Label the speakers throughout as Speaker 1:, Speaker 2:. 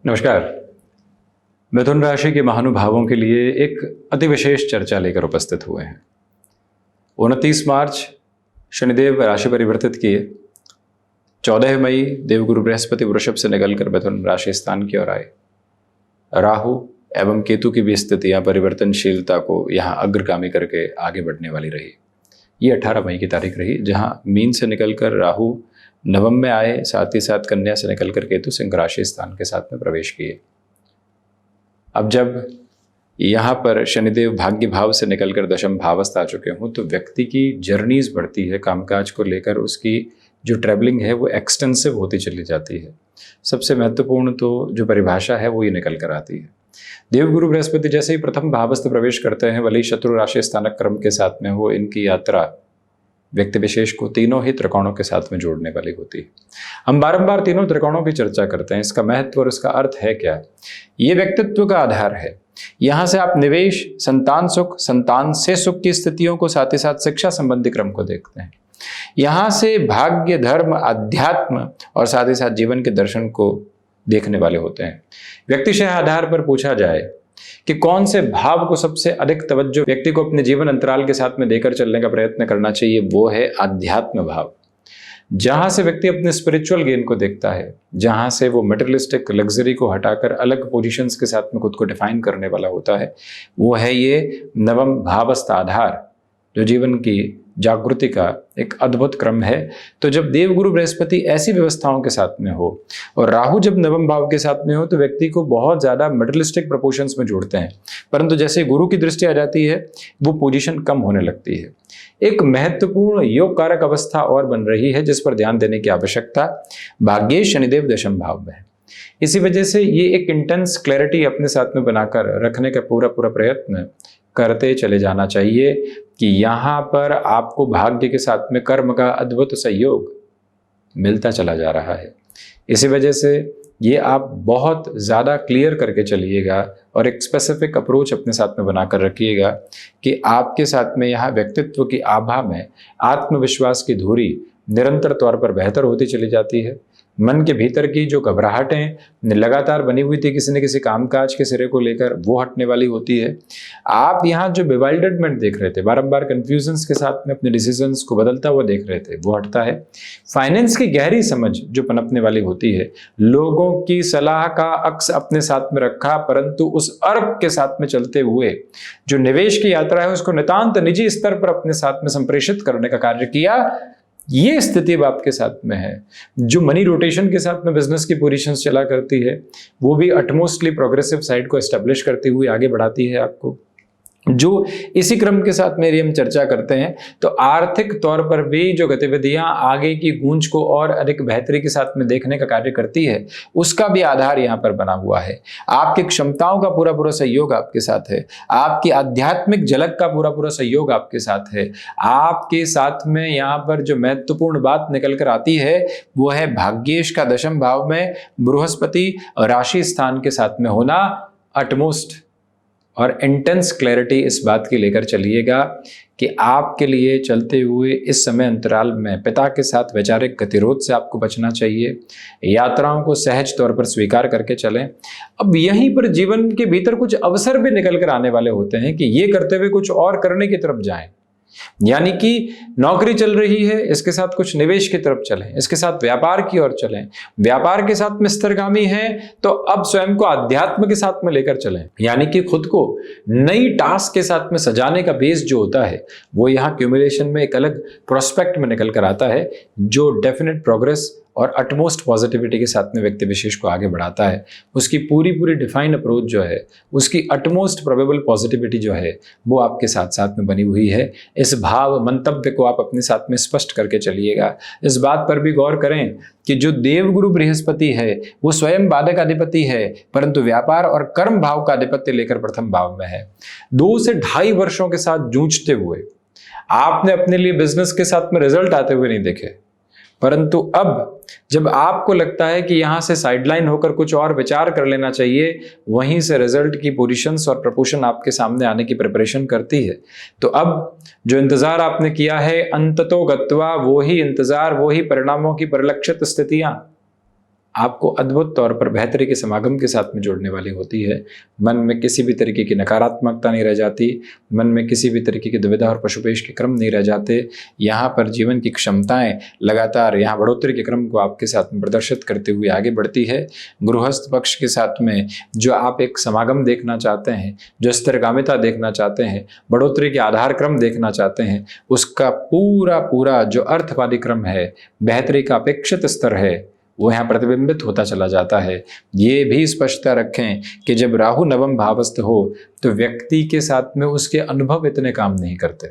Speaker 1: नमस्कार। मिथुन राशि के महानुभावों के लिए एक अति विशेष चर्चा लेकर उपस्थित हुए हैं। 29 मार्च शनिदेव राशि परिवर्तित किए। 14 मई देवगुरु बृहस्पति वृषभ से निकलकर मिथुन राशि स्थान की ओर आए। राहु एवं केतु की भी स्थितियां परिवर्तनशीलता को यहाँ अग्रगामी करके आगे बढ़ने वाली रही। ये 18 मई की तारीख रही, जहां मीन से निकलकर राहु नवम में आए, साथ ही साथ कन्या से निकलकर केतु सिंह राशि स्थान के साथ में प्रवेश किए। अब जब यहाँ पर शनिदेव भाग्य भाव से निकलकर दशम भावस्थ आ चुके हों तो व्यक्ति की जर्नीज बढ़ती है। कामकाज को लेकर उसकी जो ट्रैवलिंग है वो एक्सटेंसिव होती चली जाती है। सबसे महत्वपूर्ण तो जो परिभाषा है वो ये निकल कर आती है। देवगुरु बृहस्पति जैसे ही प्रथम भावस्थ प्रवेश करते हैं, भले ही शत्रु राशि स्थानक क्रम के साथ में हो, इनकी यात्रा व्यक्ति विशेष को तीनों ही त्रिकोणों के साथ में जोड़ने वाली होती है। हम बारंबार तीनों त्रिकोणों की चर्चा करते हैं। इसका महत्व और इसका अर्थ है क्या? ये व्यक्तित्व का आधार है। यहां से आप निवेश, संतान सुख, संतान से सुख की स्थितियों को, साथ ही साथ शिक्षा संबंधी क्रम को देखते हैं। यहां से भाग्य, धर्म, अध्यात्म और साथ ही साथ जीवन के दर्शन को देखने वाले होते हैं। व्यक्तिशः आधार पर पूछा जाए कि कौन से भाव को सबसे अधिक तवज्जो व्यक्ति को अपने जीवन अंतराल के साथ में देकर चलने का प्रयत्न करना चाहिए, वो है आध्यात्म भाव। जहां से व्यक्ति अपने स्पिरिचुअल गेन को देखता है, जहां से वो मटेरियलिस्टिक लग्जरी को हटाकर अलग पोजीशंस के साथ में खुद को डिफाइन करने वाला होता है, वो है ये नवम भावस्थ आधार, जो जीवन की जागृति का एक अद्भुत क्रम है। तो जब देवगुरु बृहस्पति ऐसी व्यवस्थाओं के साथ में हो और राहु जब नवम भाव के साथ में हो तो व्यक्ति को बहुत ज्यादा मटेरियलिस्टिक प्रोपोर्शंस में जोड़ते हैं, परंतु जैसे गुरु की दृष्टि आ जाती है वो पोजीशन कम होने लगती है। एक महत्वपूर्ण योग कारक अवस्था और बन रही है जिस पर ध्यान देने की आवश्यकता। भाग्य शनिदेव दशम भाव में है, इसी वजह से ये एक इंटेंस क्लैरिटी अपने साथ में बनाकर रखने का पूरा प्रयत्न करते चले जाना चाहिए कि यहाँ पर आपको भाग्य के साथ में कर्म का अद्भुत सहयोग मिलता चला जा रहा है। इसी वजह से ये आप बहुत ज़्यादा क्लियर करके चलिएगा और एक स्पेसिफिक अप्रोच अपने साथ में बनाकर रखिएगा कि आपके साथ में यहाँ व्यक्तित्व की आभा में आत्मविश्वास की धुरी निरंतर तौर पर बेहतर होती चली जाती है। मन के भीतर की जो घबराहटें लगातार बनी हुई थी किसी न किसी कामकाज के सिरे को लेकर, वो हटने वाली होती है। आप यहाँ जो बिवाइल्डरमेंट देख रहे थे, बारंबार कंफ्यूजन्स के साथ में अपने डिसीजंस को बदलता हुआ देख रहे थे, वो हटता है। फाइनेंस की गहरी समझ जो पनपने वाली होती है, लोगों की सलाह का अक्स अपने साथ में रखा, परंतु उस अर्क के साथ में चलते हुए जो निवेश की यात्रा है उसको नितांत निजी स्तर पर अपने साथ में संप्रेषित करने का कार्य किया। ये स्थिति अब आपके साथ में है। जो मनी रोटेशन के साथ में बिजनेस की पोजीशंस चला करती है, वो भी अटमोस्टली प्रोग्रेसिव साइड को एस्टेब्लिश करती हुई आगे बढ़ाती है आपको। जो इसी क्रम के साथ मेरी हम चर्चा करते हैं तो आर्थिक तौर पर भी जो गतिविधियां आगे की गूंज को और अधिक बेहतरी के साथ में देखने का कार्य करती है, उसका भी आधार यहाँ पर बना हुआ है। आपकी क्षमताओं का पूरा सहयोग आपके साथ है, आपकी आध्यात्मिक झलक का पूरा सहयोग आपके साथ है। आपके साथ में यहाँ पर जो महत्वपूर्ण बात निकल कर आती है वो है भाग्येश का दशम भाव में बृहस्पति राशि स्थान के साथ में होना। अटमोस्ट और इंटेंस क्लैरिटी इस बात की लेकर चलिएगा कि आपके लिए चलते हुए इस समय अंतराल में पिता के साथ वैचारिक गतिरोध से आपको बचना चाहिए। यात्राओं को सहज तौर पर स्वीकार करके चलें। अब यहीं पर जीवन के भीतर कुछ अवसर भी निकल कर आने वाले होते हैं कि ये करते हुए कुछ और करने की तरफ जाएं। यानी कि नौकरी चल रही है, इसके साथ कुछ निवेश की तरफ चलें, इसके साथ व्यापार की ओर चलें। व्यापार के साथ में स्तरगामी है तो अब स्वयं को अध्यात्म के साथ में लेकर चलें। यानी कि खुद को नई टास्क के साथ में सजाने का बेस जो होता है वो यहाँ क्यूमुलेशन में एक अलग प्रोस्पेक्ट में निकल कर आता है, जो डेफिनेट प्रोग्रेस और अटमोस्ट पॉजिटिविटी के साथ में व्यक्ति विशेष को आगे बढ़ाता है। उसकी पूरी डिफाइंड अप्रोच जो है, उसकी अटमोस्ट प्रोबेबल पॉजिटिविटी जो है वो आपके साथ साथ में बनी हुई है। इस भाव मंतव्य को आप अपने साथ में स्पष्ट करके चलिएगा। इस बात पर भी गौर करें कि जो देवगुरु बृहस्पति है वो स्वयं बाधक अधिपति है, परंतु व्यापार और कर्म भाव का अधिपत्य लेकर प्रथम भाव में है। 2 से 2.5 वर्षों के साथ जूझते हुए आपने अपने लिए बिजनेस के साथ में रिजल्ट आते हुए नहीं देखे, परंतु अब जब आपको लगता है कि यहां से साइडलाइन होकर कुछ और विचार कर लेना चाहिए, वहीं से रिजल्ट की पोजीशंस और प्रपोर्शन आपके सामने आने की प्रिपरेशन करती है। तो अब जो इंतजार आपने किया है, अंततो गत्वा वो ही इंतजार, वो ही परिणामों की परिलक्षित स्थितियां आपको अद्भुत तौर पर बेहतरी के समागम के साथ में जोड़ने वाली होती है। मन में किसी भी तरीके की नकारात्मकता नहीं रह जाती, मन में किसी भी तरीके की दुविधा और पशुपेश के क्रम नहीं रह जाते। यहाँ पर जीवन की क्षमताएं लगातार यहाँ बढ़ोतरी के क्रम को आपके साथ में प्रदर्शित करते हुए आगे बढ़ती है। गृहस्थ पक्ष के साथ में जो आप एक समागम देखना चाहते हैं, जो स्थिरगामिता देखना चाहते हैं, बढ़ोतरी के आधार क्रम देखना चाहते हैं, उसका पूरा पूरा जो अर्थवादी क्रम है, बेहतरी का अपेक्षित स्तर है, वो यहाँ प्रतिबिंबित होता चला जाता है। ये भी स्पष्टता रखें कि जब राहु नवम भावस्थ हो तो व्यक्ति के साथ में उसके अनुभव इतने काम नहीं करते।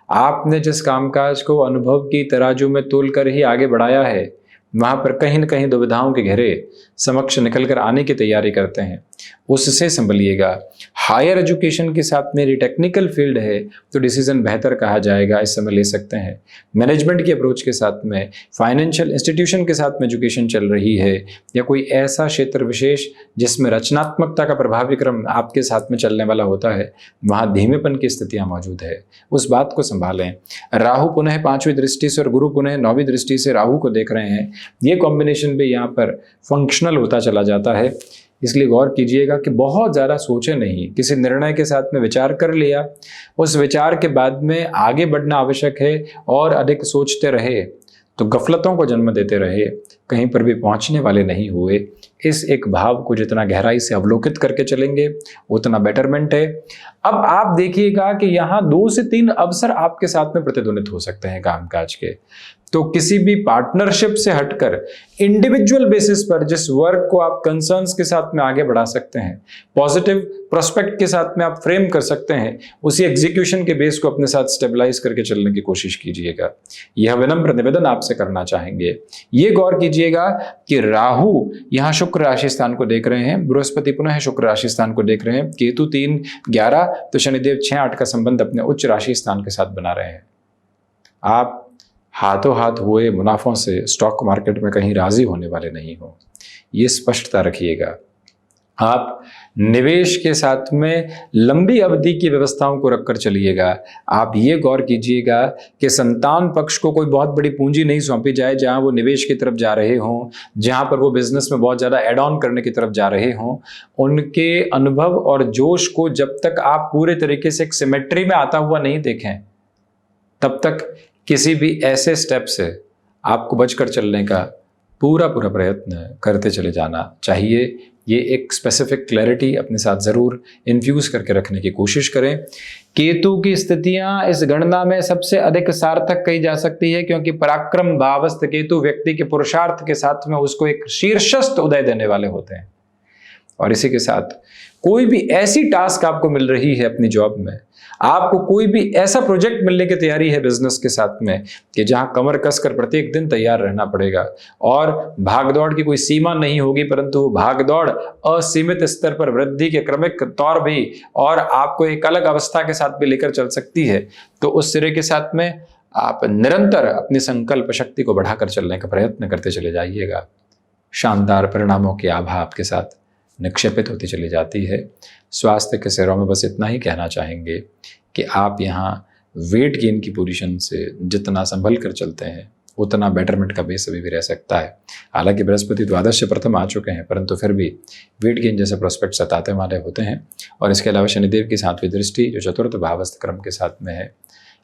Speaker 1: आपने जिस कामकाज को अनुभव की तराजू में तोल कर ही आगे बढ़ाया है, वहाँ पर कहीं न कहीं दुविधाओं के घेरे समक्ष निकल कर आने की तैयारी करते हैं, उससे संभलिएगा। हायर एजुकेशन के साथ मेरी टेक्निकल फील्ड है तो डिसीजन बेहतर कहा जाएगा, इस समय ले सकते हैं। मैनेजमेंट की अप्रोच के साथ में, फाइनेंशियल इंस्टीट्यूशन के साथ में एजुकेशन चल रही है, या कोई ऐसा क्षेत्र विशेष जिसमें रचनात्मकता का प्रभावी क्रम आपके साथ में चलने वाला होता है, वहाँ धीमेपन की स्थितियाँ मौजूद है, उस बात को संभालें। राहु पुनः 5वीं दृष्टि से और गुरु पुनः 9वीं दृष्टि से राहु को देख रहे हैं। ये कॉम्बिनेशन भी यहाँ पर फंक्शनल होता चला जाता है, इसलिए गौर कीजिएगा कि बहुत ज़्यादा सोचे नहीं, किसी निर्णय के साथ में विचार कर लिया, उस विचार के बाद में आगे बढ़ना आवश्यक है, और अधिक सोचते रहे तो गफलतों को जन्म देते रहे, कहीं पर भी पहुंचने वाले नहीं हुए। इस एक भाव को जितना गहराई से अवलोकित करके चलेंगे उतना बेटरमेंट है। अब आप देखिएगा कि यहाँ 2 से 3 अवसर आपके साथ में प्रतिध्वनित हो सकते हैं कामकाज के। तो किसी भी पार्टनरशिप से हटकर इंडिविजुअल बेसिस पर जिस वर्क को आप कंसर्न्स के साथ में आगे बढ़ा सकते हैं, पॉजिटिव प्रोस्पेक्ट के साथ में आप फ्रेम कर सकते हैं, उसी एग्जीक्यूशन के बेस को अपने साथ स्टेबलाइज करके चलने की कोशिश कीजिएगा। यह विनम्र निवेदन आपसे करना चाहेंगे। ये गौर कीजिएगा कि राहु यहाँ शुक्र राशि स्थान को देख रहे हैं, बृहस्पति पुनः शुक्र राशि स्थान को देख रहे हैं, केतु 3-11, तो शनिदेव 6-8 का संबंध अपने उच्च राशि स्थान के साथ बना रहे हैं। आप हाथों हाथ हुए मुनाफों से स्टॉक मार्केट में कहीं राजी होने वाले नहीं हो, ये स्पष्टता रखिएगा। आप निवेश के साथ में लंबी अवधि की व्यवस्थाओं को रखकर चलिएगा। आप ये गौर कीजिएगा कि संतान पक्ष को कोई बहुत बड़ी पूंजी नहीं सौंपी जाए जहां वो निवेश की तरफ जा रहे हों, जहां पर वो बिजनेस में बहुत ज़्यादा एड ऑन करने की तरफ जा रहे हों। उनके अनुभव और जोश को जब तक आप पूरे तरीके से एक सिमेट्री में आता हुआ नहीं देखें, तब तक किसी भी ऐसे स्टेप से आपको बचकर चलने का पूरा प्रयत्न करते चले जाना चाहिए। ये एक स्पेसिफिक क्लैरिटी अपने साथ ज़रूर इन्फ्यूज़ करके रखने की कोशिश करें। केतु की स्थितियां इस गणना में सबसे अधिक सार्थक कही जा सकती है, क्योंकि पराक्रम भावस्थ केतु व्यक्ति के पुरुषार्थ के साथ में उसको एक शीर्षस्थ उदय देने वाले होते हैं। और इसी के साथ कोई भी ऐसी टास्क आपको मिल रही है अपनी जॉब में, आपको कोई भी ऐसा प्रोजेक्ट मिलने की तैयारी है बिजनेस के साथ में कि जहां कमर कसकर प्रत्येक दिन तैयार रहना पड़ेगा, और भागदौड़ की कोई सीमा नहीं होगी, परंतु वो भागदौड़ असीमित स्तर पर वृद्धि के क्रमिक तौर भी और आपको एक अलग अवस्था के साथ भी लेकर चल सकती है। तो उस सिरे के साथ में आप निरंतर अपनी संकल्प शक्ति को बढ़ाकर चलने का प्रयत्न करते चले जाइएगा। शानदार परिणामों की आभा आपके साथ निक्षेपित होती चली जाती है। स्वास्थ्य के सिरों में बस इतना ही कहना चाहेंगे कि आप यहाँ वेट गेन की पोजीशन से जितना संभल कर चलते हैं उतना बेटरमेंट का बेस अभी भी रह सकता है। हालांकि बृहस्पति द्वादश से प्रथम आ चुके हैं, परंतु फिर भी वेट गेन जैसे प्रोस्पेक्ट सताते वाले होते हैं। और इसके अलावा शनिदेव की 7वीं दृष्टि जो चतुर्थ भावस्थ क्रम के साथ में है,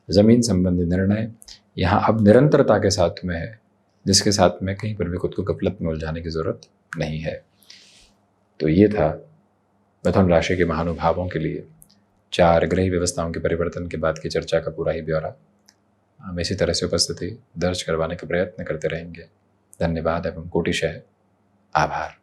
Speaker 1: जमीन संबंधी निर्णय यहाँ अब निरंतरता के साथ में है, जिसके साथ में कहीं पर भी खुद को गफलत में उलझाने की जरूरत नहीं है। तो ये था मिथुन राशि के महानुभावों के लिए 4 ग्रह व्यवस्थाओं के परिवर्तन के बाद की चर्चा का पूरा ही ब्यौरा। हम इसी तरह से उपस्थिति दर्ज करवाने का प्रयत्न करते रहेंगे। धन्यवाद एवं कोटिशः आभार।